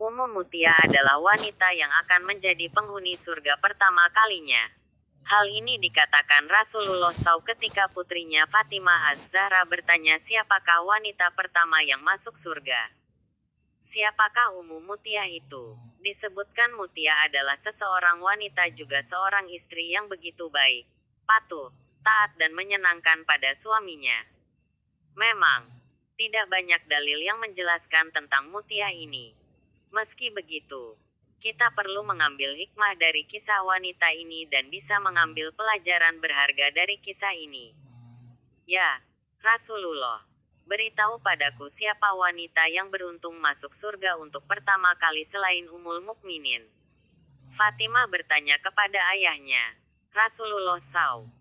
umum Mutia adalah wanita yang akan menjadi penghuni surga pertama kalinya. Hal ini dikatakan Rasulullah SAW ketika putrinya Fatimah Az-Zahra bertanya siapakah wanita pertama yang masuk surga. Siapakah Ummu Mutia itu? Disebutkan Mutia adalah seseorang wanita juga seorang istri yang begitu baik, patuh, taat dan menyenangkan pada suaminya. Memang, tidak banyak dalil yang menjelaskan tentang Mutia ini. Meski begitu, kita perlu mengambil hikmah dari kisah wanita ini dan bisa mengambil pelajaran berharga dari kisah ini. Ya, Rasulullah, beritahu padaku siapa wanita yang beruntung masuk surga untuk pertama kali selain Ummul Mukminin. Fatimah bertanya kepada ayahnya, Rasulullah SAW.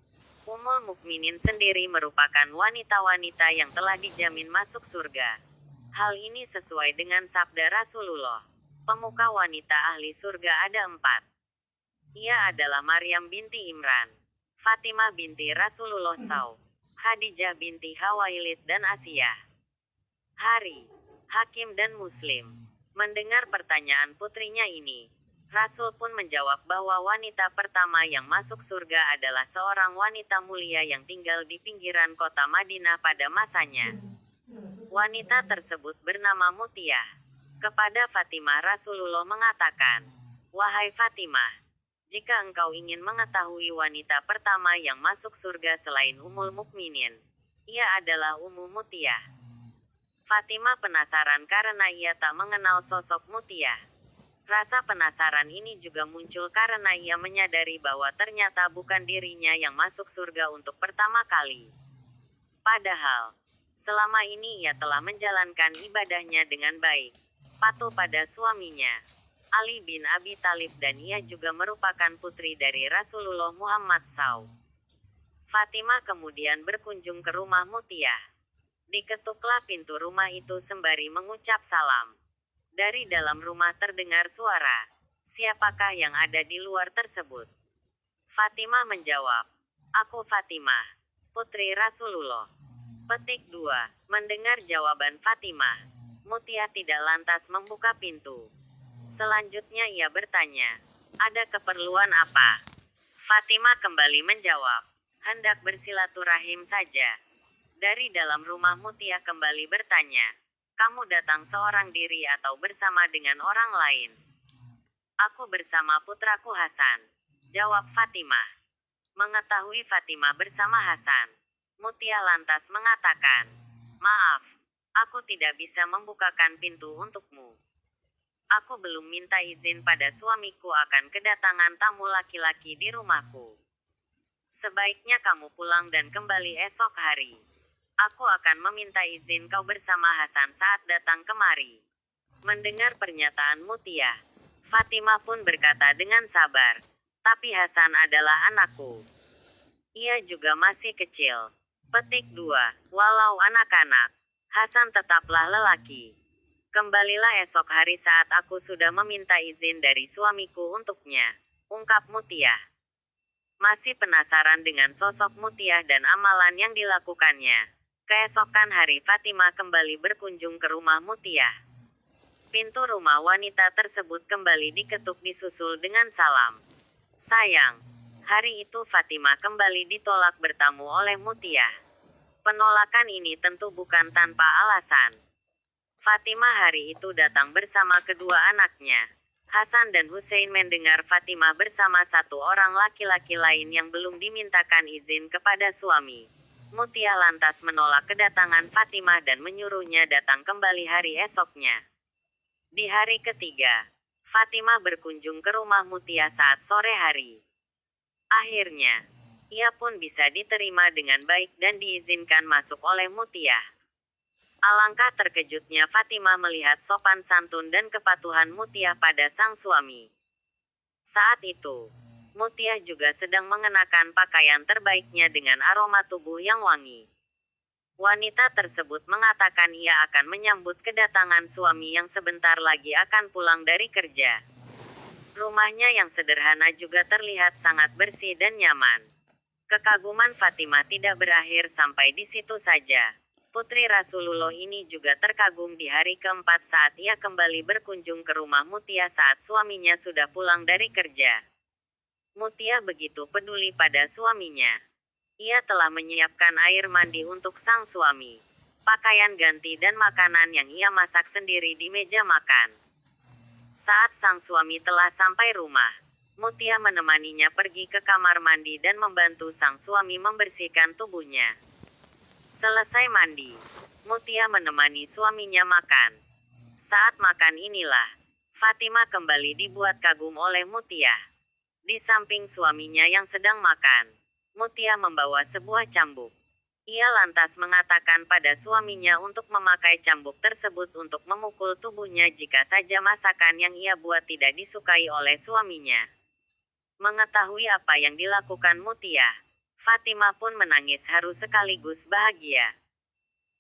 Ummul Mukminin sendiri merupakan wanita-wanita yang telah dijamin masuk surga. Hal ini sesuai dengan sabda Rasulullah. Pemuka wanita ahli surga ada 4. Ia adalah Maryam binti Imran, Fatimah binti Rasulullah SAW, Khadijah binti Khawailid dan Asiyah. Hari, Hakim dan Muslim mendengar pertanyaan putrinya ini. Rasul pun menjawab bahwa wanita pertama yang masuk surga adalah seorang wanita mulia yang tinggal di pinggiran kota Madinah pada masanya. Wanita tersebut bernama Mutia. Kepada Fatimah Rasulullah mengatakan, "Wahai Fatimah, jika engkau ingin mengetahui wanita pertama yang masuk surga selain Ummul Mukminin, ia adalah Ummu Mutia." Fatimah penasaran karena ia tak mengenal sosok Mutia. Rasa penasaran ini juga muncul karena ia menyadari bahwa ternyata bukan dirinya yang masuk surga untuk pertama kali. Padahal, selama ini ia telah menjalankan ibadahnya dengan baik, patuh pada suaminya, Ali bin Abi Thalib dan ia juga merupakan putri dari Rasulullah Muhammad SAW. Fatimah kemudian berkunjung ke rumah Mutia. Diketuklah pintu rumah itu sembari mengucap salam. Dari dalam rumah terdengar suara, "Siapakah yang ada di luar tersebut?" Fatimah menjawab, "Aku Fatimah, putri Rasulullah." Petik 2. Mendengar jawaban Fatimah, Mutia tidak lantas membuka pintu. Selanjutnya ia bertanya, "Ada keperluan apa?" Fatimah kembali menjawab, "Hendak bersilaturahim saja." Dari dalam rumah Mutia kembali bertanya, "Kamu datang seorang diri atau bersama dengan orang lain?" "Aku bersama putraku Hasan," jawab Fatimah. Mengetahui Fatimah bersama Hasan, Mutia lantas mengatakan, "Maaf, aku tidak bisa membukakan pintu untukmu. Aku belum minta izin pada suamiku akan kedatangan tamu laki-laki di rumahku. Sebaiknya kamu pulang dan kembali esok hari. Aku akan meminta izin kau bersama Hasan saat datang kemari." Mendengar pernyataan Mutia, Fatimah pun berkata dengan sabar, "Tapi Hasan adalah anakku. Ia juga masih kecil." Petik 2. Walau anak-anak, Hasan tetaplah lelaki. "Kembalilah esok hari saat aku sudah meminta izin dari suamiku untuknya," ungkap Mutia. Masih penasaran dengan sosok Mutia dan amalan yang dilakukannya. Keesokan hari Fatimah kembali berkunjung ke rumah Mutia. Pintu rumah wanita tersebut kembali diketuk disusul dengan salam. Sayang, hari itu Fatimah kembali ditolak bertamu oleh Mutia. Penolakan ini tentu bukan tanpa alasan. Fatimah hari itu datang bersama kedua anaknya. Hasan dan Hussein mendengar Fatimah bersama satu orang laki-laki lain yang belum dimintakan izin kepada suami. Mutia lantas menolak kedatangan Fatimah dan menyuruhnya datang kembali hari esoknya. Di hari ketiga, Fatimah berkunjung ke rumah Mutia saat sore hari. Akhirnya, ia pun bisa diterima dengan baik dan diizinkan masuk oleh Mutia. Alangkah terkejutnya Fatimah melihat sopan santun dan kepatuhan Mutia pada sang suami. Saat itu, Mutia juga sedang mengenakan pakaian terbaiknya dengan aroma tubuh yang wangi. Wanita tersebut mengatakan ia akan menyambut kedatangan suami yang sebentar lagi akan pulang dari kerja. Rumahnya yang sederhana juga terlihat sangat bersih dan nyaman. Kekaguman Fatimah tidak berakhir sampai di situ saja. Putri Rasulullah ini juga terkagum di hari keempat saat ia kembali berkunjung ke rumah Mutia saat suaminya sudah pulang dari kerja. Mutia begitu peduli pada suaminya. Ia telah menyiapkan air mandi untuk sang suami, pakaian ganti dan makanan yang ia masak sendiri di meja makan. Saat sang suami telah sampai rumah, Mutia menemaninya pergi ke kamar mandi dan membantu sang suami membersihkan tubuhnya. Selesai mandi, Mutia menemani suaminya makan. Saat makan inilah, Fatimah kembali dibuat kagum oleh Mutia. Di samping suaminya yang sedang makan, Mutia membawa sebuah cambuk. Ia lantas mengatakan pada suaminya untuk memakai cambuk tersebut untuk memukul tubuhnya jika saja masakan yang ia buat tidak disukai oleh suaminya. Mengetahui apa yang dilakukan Mutia, Fatimah pun menangis haru sekaligus bahagia.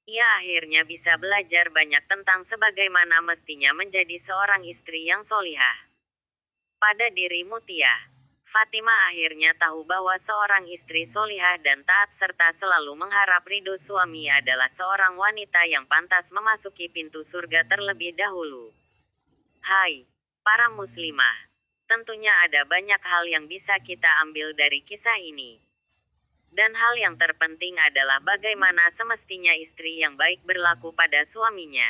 Ia akhirnya bisa belajar banyak tentang sebagaimana mestinya menjadi seorang istri yang solihah. Pada diri Mutia, Fatimah akhirnya tahu bahwa seorang istri solihah dan taat serta selalu mengharap ridho suami adalah seorang wanita yang pantas memasuki pintu surga terlebih dahulu. Hai, para muslimah. Tentunya ada banyak hal yang bisa kita ambil dari kisah ini. Dan hal yang terpenting adalah bagaimana semestinya istri yang baik berlaku pada suaminya.